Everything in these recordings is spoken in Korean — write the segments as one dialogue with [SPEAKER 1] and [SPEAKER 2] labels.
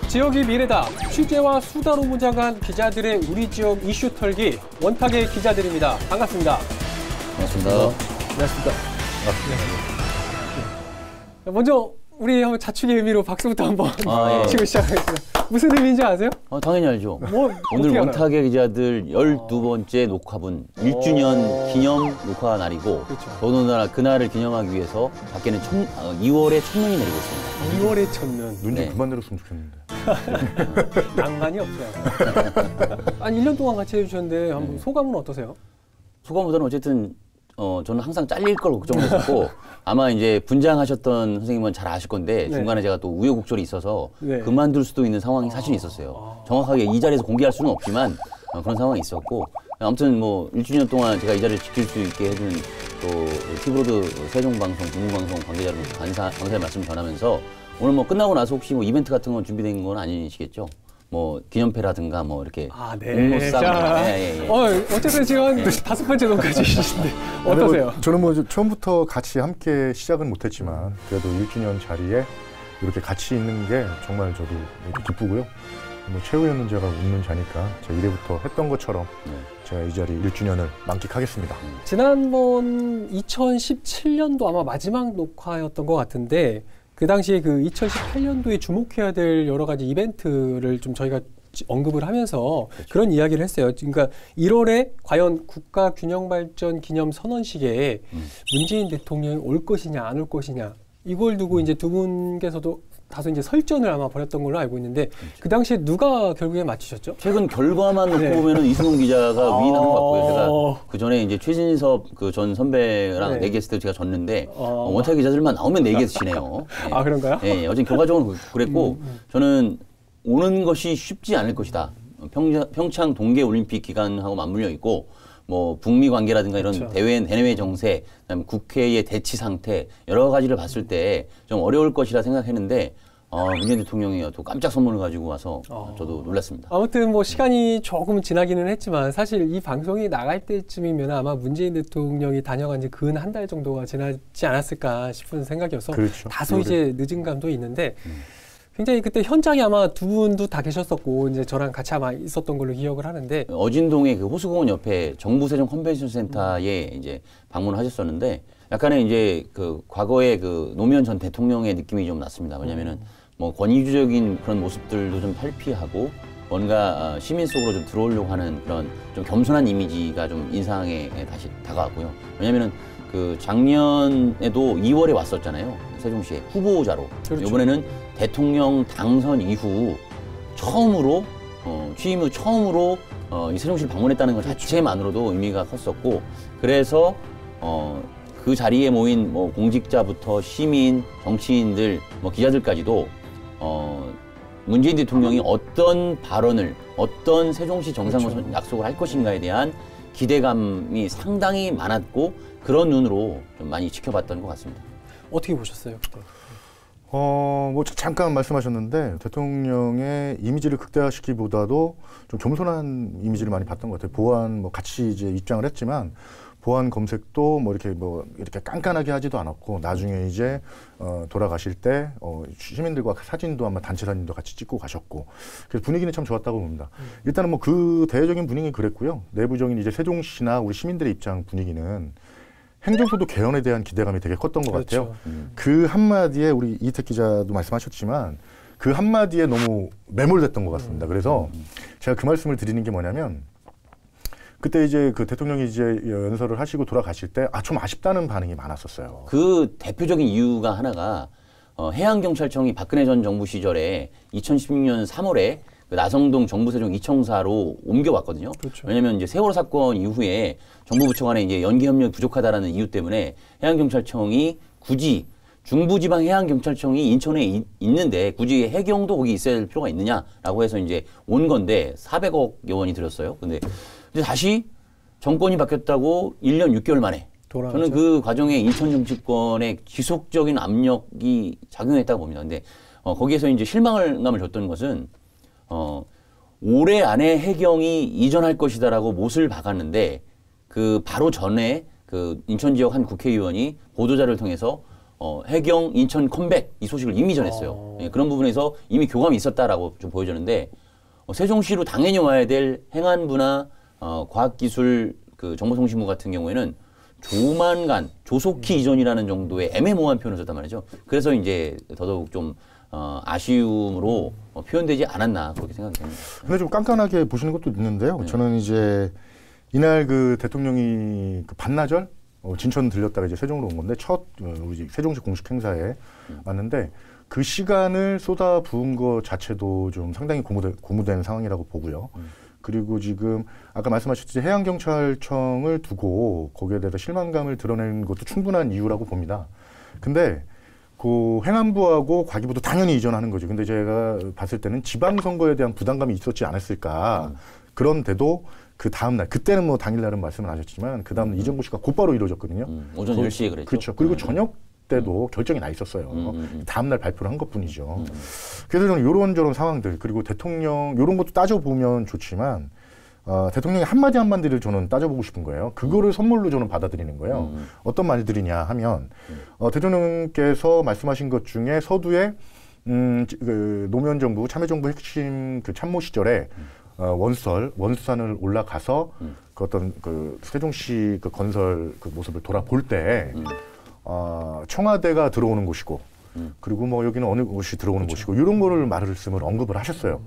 [SPEAKER 1] 지역이 미래다. 취재와 수다로 무장한 기자들의 우리 지역 이슈 털기. 원탁의 기자들입니다. 반갑습니다.
[SPEAKER 2] 반갑습니다.
[SPEAKER 1] 안녕하십니까. 먼저 우리 한번 자축의 의미로 박수부터 한번 치고 시작하겠습니다. 무슨 의미인지 아세요?
[SPEAKER 2] 당연히 알죠. 오늘 원탁의 기자들 12번째 녹화분 1주년 기념 녹화 날이고 더군다나 그날을 기념하기 위해서 밖에는 2월에 첫눈이 내리고 있습니다.
[SPEAKER 1] 2월에 첫눈.
[SPEAKER 3] 눈 좀 그만 내렸으면 좋겠는데.
[SPEAKER 1] 낭만이 없어요. 아니 1년 동안 같이 해주셨는데 한번 소감은 어떠세요?
[SPEAKER 2] 소감보다는 어쨌든 저는 항상 잘릴 걸 걱정했었고 아마 이제 분장하셨던 선생님은 잘 아실 건데 중간에 제가 또 우여곡절이 있어서 그만둘 수도 있는 상황이 사실 있었어요. 정확하게 이 자리에서 공개할 수는 없지만 그런 상황이 있었고 아무튼 뭐 1주년 동안 제가 이 자리를 지킬 수 있게 해준 또 티브로드 세종방송, 공공방송 관계자 여러분 감사의 말씀 전하면서 오늘 뭐 끝나고 나서 혹시 뭐 이벤트 같은 건 준비된 건 아니시겠죠? 뭐 기념패라든가 뭐 이렇게 공모싸움
[SPEAKER 1] 어쨌든 지금 한 5번째 녹화주신데 어떠세요?
[SPEAKER 3] 저는 뭐 처음부터 같이 함께 시작은 못했지만 그래도 1주년 자리에 이렇게 같이 있는 게 정말 저도 기쁘고요. 뭐 최후에는 제가 웃는 자니까 제가 이래부터 했던 것처럼 제가 이 자리 1주년을 만끽하겠습니다.
[SPEAKER 1] 지난번 2017년도 아마 마지막 녹화였던 것 같은데 그 당시에 그 2018년도에 주목해야 될 여러 가지 이벤트를 좀 저희가 언급을 하면서 그런 이야기를 했어요. 그러니까 1월에 과연 국가균형발전 기념 선언식에 문재인 대통령이 올 것이냐 안 올 것이냐 이걸 두고 이제 두 분께서도 다소 이제 설전을 아마 벌였던 걸로 알고 있는데 그 당시에 누가 결국에 맞추셨죠?
[SPEAKER 2] 최근 결과만 놓고 보면은 이승훈 기자가 위인한 것 같고요. 제가 그 전에 이제 최진섭 그 전 선배랑 내기했을 때 제가 졌는데 원탁 기자들만 나오면 내기에서 지네요.
[SPEAKER 1] 아 그런가요?
[SPEAKER 2] 네, 어제 결과적으로 그랬고 저는 오는 것이 쉽지 않을 것이다. 평창 동계올림픽 기간하고 맞물려 있고 뭐 북미 관계라든가 이런 대외 정세, 그다음에 국회의 대치 상태 여러 가지를 봤을 때 좀 어려울 것이라 생각했는데 문재인 대통령이 또 깜짝 선물을 가지고 와서 저도 놀랐습니다.
[SPEAKER 1] 아무튼 뭐 시간이 조금 지나기는 했지만 사실 이 방송이 나갈 때쯤이면 아마 문재인 대통령이 다녀간 지 근 한 달 정도가 지나지 않았을까 싶은 생각이어서 다소 이제 늦은 감도 있는데 굉장히 그때 현장에 아마 두 분도 다 계셨었고 이제 저랑 같이 아마 있었던 걸로 기억을 하는데
[SPEAKER 2] 어진동의 그 호수공원 옆에 정부세종 컨벤션 센터에 이제 방문을 하셨었는데 약간의 이제 그 과거의 그 노무현 전 대통령의 느낌이 좀 났습니다. 왜냐면은 뭐 권위주의적인 그런 모습들도 좀 탈피하고 뭔가 시민 속으로 좀 들어오려고 하는 그런 좀 겸손한 이미지가 좀 인상에 다시 다가왔고요. 왜냐면은 그 작년에도 2월에 왔었잖아요. 세종시에 후보자로. 이번에는 대통령 당선 이후 처음으로 취임 후 처음으로 이 세종시를 방문했다는 것 자체만으로도 의미가 컸었고 그래서 그 자리에 모인 뭐 공직자부터 시민, 정치인들, 뭐 기자들까지도 문재인 대통령이 어떤 발언을 어떤 세종시 정상화 약속을 할 것인가에 대한 기대감이 상당히 많았고 그런 눈으로 좀 많이 지켜봤던 것 같습니다.
[SPEAKER 1] 어떻게 보셨어요? 그때?
[SPEAKER 3] 뭐 잠깐 말씀하셨는데 대통령의 이미지를 극대화시키기보다도 좀 겸손한 이미지를 많이 봤던 것 같아요. 보안 뭐 같이 이제 입장을 했지만 보안 검색도 뭐 이렇게 깐깐하게 하지도 않았고 나중에 이제 돌아가실 때 시민들과 사진도 아마 단체 사진도 같이 찍고 가셨고 그래서 분위기는 참 좋았다고 봅니다. 일단은 뭐 그 대외적인 분위기는 그랬고요. 내부적인 이제 세종시나 우리 시민들의 입장 분위기는 행정소도 개헌에 대한 기대감이 되게 컸던 것 같아요. 그 한마디에 우리 이택 기자도 말씀하셨지만 그 한마디에 너무 매몰됐던 것 같습니다. 그래서 제가 그 말씀을 드리는 게 뭐냐면 그때 이제 그 대통령이 이제 연설을 하시고 돌아가실 때 좀 아쉽다는 반응이 많았었어요.
[SPEAKER 2] 그 대표적인 이유가 하나가 해양경찰청이 박근혜 전 정부 시절에 2016년 3월에 그 나성동 정부세종 이청사로 옮겨왔거든요. 왜냐하면 이제 세월호 사건 이후에 정부 부처 간에 이제 연계 협력이 부족하다라는 이유 때문에 해양경찰청이 굳이 중부지방해양경찰청이 인천에 있는데 굳이 해경도 거기 있어야 될 필요가 있느냐라고 해서 이제 온 건데 400억여 원이 들었어요. 근데 다시 정권이 바뀌었다고 1년 6개월 만에 저는 그 과정에 인천 정치권의 지속적인 압력이 작용했다고 봅니다. 근데 거기에서 이제 실망감을 줬던 것은 올해 안에 해경이 이전할 것이다라고 못을 박았는데 그 바로 전에 그 인천 지역 한 국회의원이 보도자를 통해서 해경 인천 컴백 이 소식을 이미 전했어요. 예, 그런 부분에서 이미 교감이 있었다라고 좀 보여졌는데 세종시로 당연히 와야 될 행안부나 과학기술 그 정보통신부 같은 경우에는 조만간 조속히 이전이라는 정도의 애매모호한 표현을 썼단 말이죠. 그래서 이제 더더욱 좀 아쉬움으로 표현되지 않았나 그렇게 생각이 됩니다.
[SPEAKER 3] 근데 좀 깐깐하게 보시는 것도 있는데요. 저는 이제 이날 그 대통령이 그 반나절 진천 들렸다가 이제 세종으로 온 건데 첫 우리 세종시 공식 행사에 왔는데 그 시간을 쏟아 부은 것 자체도 좀 상당히 고무된 상황이라고 보고요. 그리고 지금 아까 말씀하셨듯이 해양경찰청을 두고 거기에 대해서 실망감을 드러낸 것도 충분한 이유라고 봅니다. 근데 그 행안부하고 과기부도 당연히 이전하는 거죠. 근데 제가 봤을 때는 지방선거에 대한 부담감이 있었지 않았을까. 그런데도 그 다음날, 그때는 뭐 당일날은 말씀을 하셨지만 그 다음날 이정구 씨가 곧바로 이루어졌거든요.
[SPEAKER 2] 오전 10시에 그랬죠.
[SPEAKER 3] 그렇죠. 그리고 저녁 때도 결정이 나 있었어요. 다음날 발표를 한 것뿐이죠. 그래서 저는 요런저런 상황들 그리고 대통령 요런 것도 따져보면 좋지만 대통령의 한마디 한마디를 저는 따져보고 싶은 거예요. 그거를 선물로 저는 받아들이는 거예요. 어떤 말들이냐 하면 대통령께서 말씀하신 것 중에 서두에 그 노무현 정부 참여정부 핵심 그 참모 시절에 원수산을 올라가서 그 어떤 그 세종시 그 건설 그 모습을 돌아볼 때 청와대가 들어오는 곳이고 그리고 뭐 여기는 어느 곳이 들어오는 곳이고 이런 거를 말씀을 언급을 하셨어요.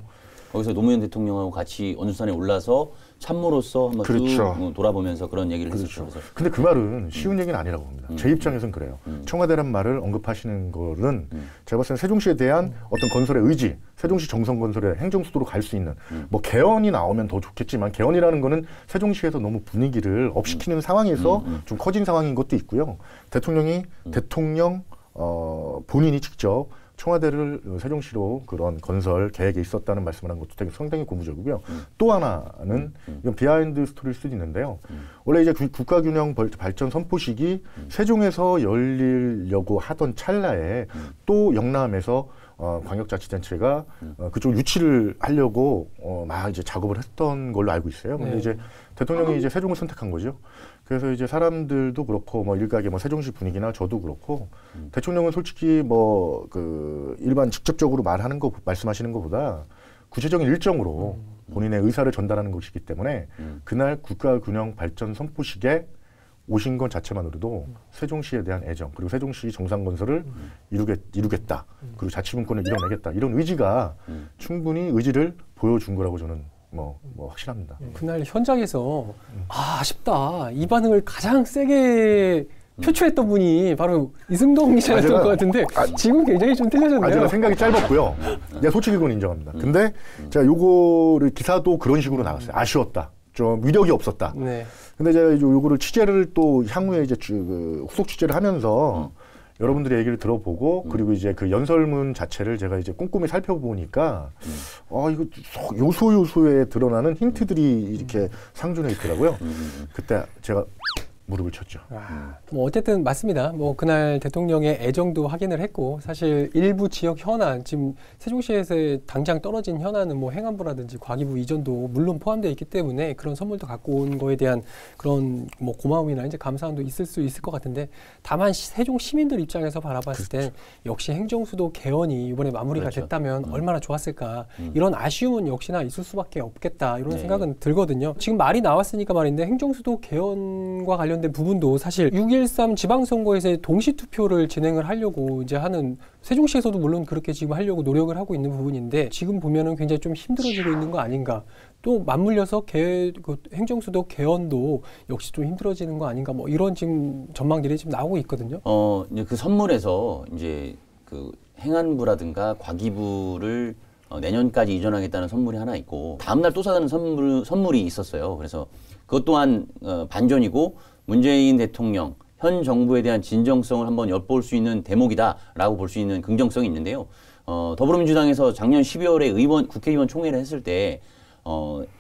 [SPEAKER 2] 거기서 노무현 대통령하고 같이 원수산에 올라서 참모로서 한번 쭉 돌아보면서 그런 얘기를 했었죠.
[SPEAKER 3] 근데 그 말은 쉬운 얘기는 아니라고 봅니다. 제 입장에서는 그래요. 청와대란 말을 언급하시는 거는 제가 봤을 때 세종시에 대한 어떤 건설의 의지, 세종시 정성 건설의 행정수도로 갈 수 있는 뭐 개헌이 나오면 더 좋겠지만 개헌이라는 거는 세종시에서 너무 분위기를 업시키는 상황에서 좀 커진 상황인 것도 있고요. 대통령 본인이 직접 청와대를 세종시로 그런 건설 계획에 있었다는 말씀을 한 것도 되게 상당히 고무적이고요. 또 하나는 이건 비하인드 스토리일 수도 있는데요. 원래 이제 국가균형 발전 선포식이 세종에서 열리려고 하던 찰나에 또 영남에서 광역자치단체가 그쪽 유치를 하려고 막 이제 작업을 했던 걸로 알고 있어요. 근데 이제 대통령이 이제 세종을 선택한 거죠. 그래서 이제 사람들도 그렇고 뭐 일각의 뭐 세종시 분위기나 저도 그렇고 대통령은 솔직히 뭐 그 일반 직접적으로 말씀하시는 것보다 구체적인 일정으로 본인의 의사를 전달하는 것이기 때문에 그날 국가균형 발전 선포식에 오신 것 자체만으로도 세종시에 대한 애정 그리고 세종시 정상건설을 이루겠다 그리고 자치분권을 이뤄내겠다 이런 의지가 충분히 의지를 보여준 거라고 저는 뭐 확실합니다.
[SPEAKER 1] 그날 현장에서 아쉽다 이 반응을 가장 세게 표출했던 분이 바로 이승동 기자였던 것 같은데 지금 굉장히 좀 틀려졌네요.
[SPEAKER 3] 제가 생각이 짧았고요. 내가 솔직히 그건 인정합니다. 근데 제가 요거를 기사도 그런 식으로 나갔어요. 아쉬웠다. 좀 위력이 없었다. 네. 근데 제가 요거를 취재를 또 향후에 이제 후속 취재를 하면서 여러분들의 얘기를 들어보고 그리고 이제 그 연설문 자체를 제가 이제 꼼꼼히 살펴보니까 이거 요소요소에 드러나는 힌트들이 이렇게 상존해 있더라고요. 그때 제가 무릎을 쳤죠.
[SPEAKER 1] 뭐 어쨌든 맞습니다. 뭐 그날 대통령의 애정도 확인을 했고 사실 일부 지역 현안 지금 세종시에서 당장 떨어진 현안은 뭐 행안부라든지 과기부 이전도 물론 포함되어 있기 때문에 그런 선물도 갖고 온 거에 대한 그런 뭐 고마움이나 이제 감사함도 있을 수 있을 것 같은데 다만 세종 시민들 입장에서 바라봤을 때 역시 행정수도 개헌이 이번에 마무리가 됐다면 얼마나 좋았을까 이런 아쉬움은 역시나 있을 수밖에 없겠다 이런 생각은 들거든요. 지금 말이 나왔으니까 말인데 행정수도 개헌과 관련된 부분도 사실 6.13 지방선거에서 동시투표를 진행을 하려고 이제 하는 세종시에서도 물론 그렇게 지금 하려고 노력을 하고 있는 부분인데 지금 보면은 굉장히 좀 힘들어지고 있는 거 아닌가. 또 맞물려서 그 행정수도 개헌도 역시 좀 힘들어지는 거 아닌가. 뭐 이런 지금 전망들이 지금 나오고 있거든요.
[SPEAKER 2] 이제 그 선물에서 이제 그 행안부라든가 과기부를 내년까지 이전하겠다는 선물이 하나 있고 다음날 또 사는 선물이 있었어요. 그래서 그것 또한 반전이고 문재인 대통령 현 정부에 대한 진정성을 한번 엿볼 수 있는 대목이다라고 볼 수 있는 긍정성이 있는데요. 더불어민주당에서 작년 12월에 국회의원 총회를 했을 때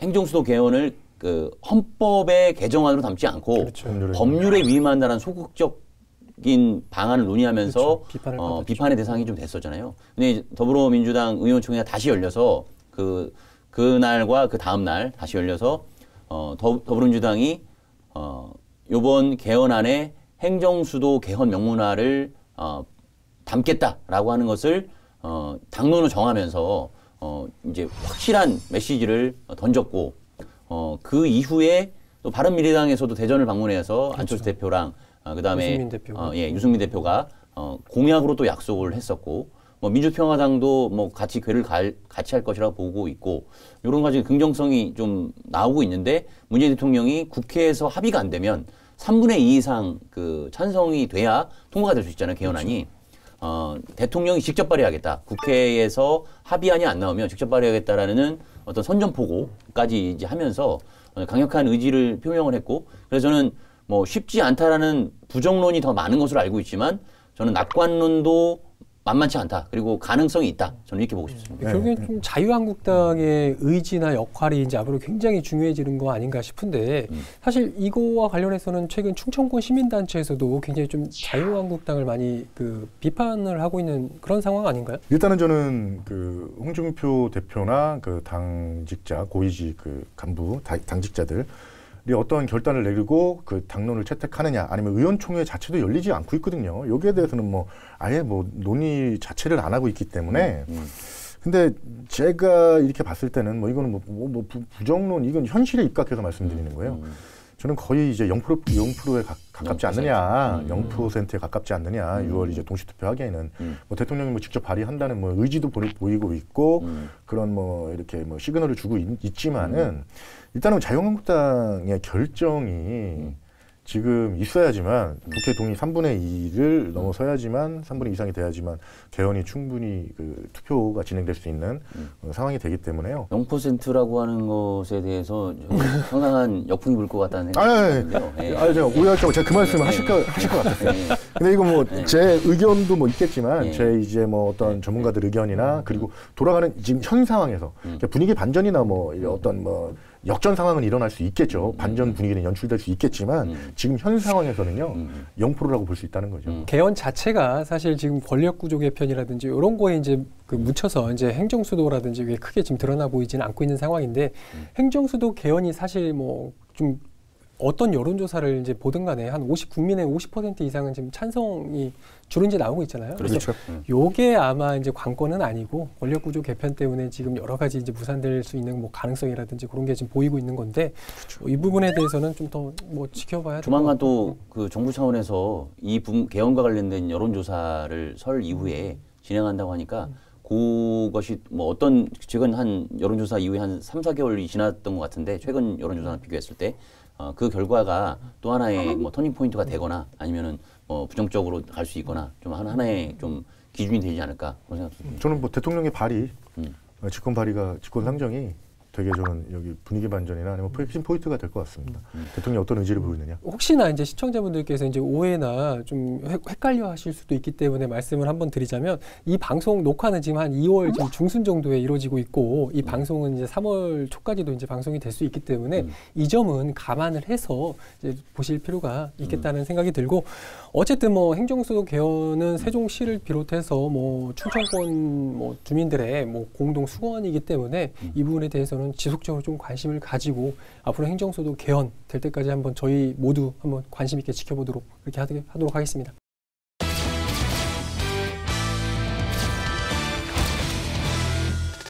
[SPEAKER 2] 행정수도 개헌을 그 헌법의 개정안으로 담지 않고 그렇죠. 법률에 위임한다는 소극적인 방안을 논의하면서 그렇죠. 비판의 대상이 좀 됐었잖아요. 근데 더불어민주당 의원총회가 다시 열려서 그날과 그 다음 날 다시 열려서 더불어민주당이 요번 개헌안에 행정수도 개헌 명문화를 담겠다라고 하는 것을 당론을 정하면서 이제 확실한 메시지를 던졌고 그 이후에 또 바른미래당에서도 대전을 방문해서
[SPEAKER 1] 그렇죠.
[SPEAKER 2] 안철수 대표랑 그다음에
[SPEAKER 1] 유승민 대표.
[SPEAKER 2] 유승민 대표가 공약으로 또 약속을 했었고 뭐 민주평화당도 뭐 같이 같이 할 것이라고 보고 있고 이런 가지 긍정성이 좀 나오고 있는데 문재인 대통령이 국회에서 합의가 안 되면 3분의 2 이상 그 찬성이 돼야 통과가 될 수 있잖아요, 개헌안이. 대통령이 직접 발의하겠다. 국회에서 합의안이 안 나오면 직접 발의하겠다라는 어떤 선전포고까지 이제 하면서 강력한 의지를 표명을 했고, 그래서 저는 뭐 쉽지 않다라는 부정론이 더 많은 것으로 알고 있지만 저는 낙관론도 만만치 않다. 그리고 가능성이 있다. 저는 이렇게 보고 싶습니다.
[SPEAKER 1] 결국엔 좀 자유한국당의 의지나 역할이 이제 앞으로 굉장히 중요해지는 거 아닌가 싶은데 사실 이거와 관련해서는 최근 충청권 시민단체에서도 굉장히 좀 자유한국당을 많이 그 비판을 하고 있는 그런 상황 아닌가요?
[SPEAKER 3] 일단은 저는 그 홍준표 대표나 그 당직자, 고위직 그 간부, 당직자들 이 어떤 결단을 내리고 그 당론을 채택하느냐 아니면 의원총회 자체도 열리지 않고 있거든요. 여기에 대해서는 뭐 아예 뭐 논의 자체를 안 하고 있기 때문에 근데 제가 이렇게 봤을 때는 뭐 이거는 뭐 부정론 이건 현실에 입각해서 말씀드리는 거예요. 저는 거의 이제 0%에 가깝지
[SPEAKER 2] 0%.
[SPEAKER 3] 않느냐, 0%에 가깝지 않느냐, 6월 이제 동시투표 하기에는 뭐 대통령이 뭐 직접 발의한다는 뭐 의지도 보이고 있고 그런 뭐 이렇게 뭐 시그널을 주고 있지만은 일단은 자유한국당의 결정이 지금 있어야지만 국회 동의 3분의 2를 넘어서야지만 3분의 2 이상이 돼야지만 개헌이 충분히 그 투표가 진행될 수 있는 상황이 되기 때문에요.
[SPEAKER 2] 0%라고 하는 것에 대해서 상당한 역풍이 불 것 같다는
[SPEAKER 3] 생각이
[SPEAKER 2] 드는데요.
[SPEAKER 3] 제가 오해할까 제가 그 말씀을 하실 것 같았어요. 근데 이거 뭐 제 의견도 뭐 있겠지만 제 이제 뭐 어떤 전문가들 의견이나 그리고 돌아가는 지금 현 상황에서 분위기 반전이나 뭐 어떤 뭐 역전 상황은 일어날 수 있겠죠. 반전 분위기는 연출될 수 있겠지만 지금 현 상황에서는요 0%라고 볼 수 있다는 거죠.
[SPEAKER 1] 개헌 자체가 사실 지금 권력 구조 개편이라든지 이런 거에 이제 그 묻혀서 이제 행정수도라든지 이게 크게 지금 드러나 보이지는 않고 있는 상황인데 행정수도 개헌이 사실 뭐 좀 어떤 여론조사를 이제 보든 간에 한 국민의 50% 이상은 지금 찬성이 주로 이제 나오고 있잖아요.
[SPEAKER 3] 그렇죠.
[SPEAKER 1] 요게 아마 이제 관건은 아니고 권력구조 개편 때문에 지금 여러 가지 이제 무산될 수 있는 뭐 가능성이라든지 그런 게 지금 보이고 있는 건데 그렇죠. 이 부분에 대해서는 좀 더 뭐 지켜봐야
[SPEAKER 2] 조만간 또 그 정부 차원에서 이 개헌과 관련된 여론조사를 설 이후에 진행한다고 하니까 그것이 뭐 어떤 최근 한 여론조사 이후에 한 3, 4개월이 지났던 것 같은데 최근 여론조사랑 비교했을 때 그 결과가 또 하나의 뭐 터닝 포인트가 되거나 아니면은 뭐 부정적으로 갈 수 있거나 좀 하나의 좀 기준이 되지 않을까 그런 생각도 듭니다.
[SPEAKER 3] 저는 뭐 대통령의 발의, 직권 발의가 직권 상정이 되게 저는 여기 분위기 반전이나 아니면 핵심 포인트가 될 것 같습니다. 대통령이 어떤 의지를 보이느냐.
[SPEAKER 1] 혹시나 이제 시청자분들께서 이제 오해나 좀 헷갈려 하실 수도 있기 때문에 말씀을 한번 드리자면 이 방송 녹화는 지금 한 2월 지금 중순 정도에 이루어지고 있고 이 방송은 이제 3월 초까지도 이제 방송이 될 수 있기 때문에 이 점은 감안을 해서 이제 보실 필요가 있겠다는 생각이 들고 어쨌든 뭐 행정수도 개헌은 세종시를 비롯해서 뭐 충청권 뭐 주민들의 뭐 공동 수건이기 때문에 이 부분에 대해서는 지속적으로 좀 관심을 가지고 앞으로 행정수도 개헌 될 때까지 한번 저희 모두 한번 관심 있게 지켜보도록 그렇게 하도록 하겠습니다.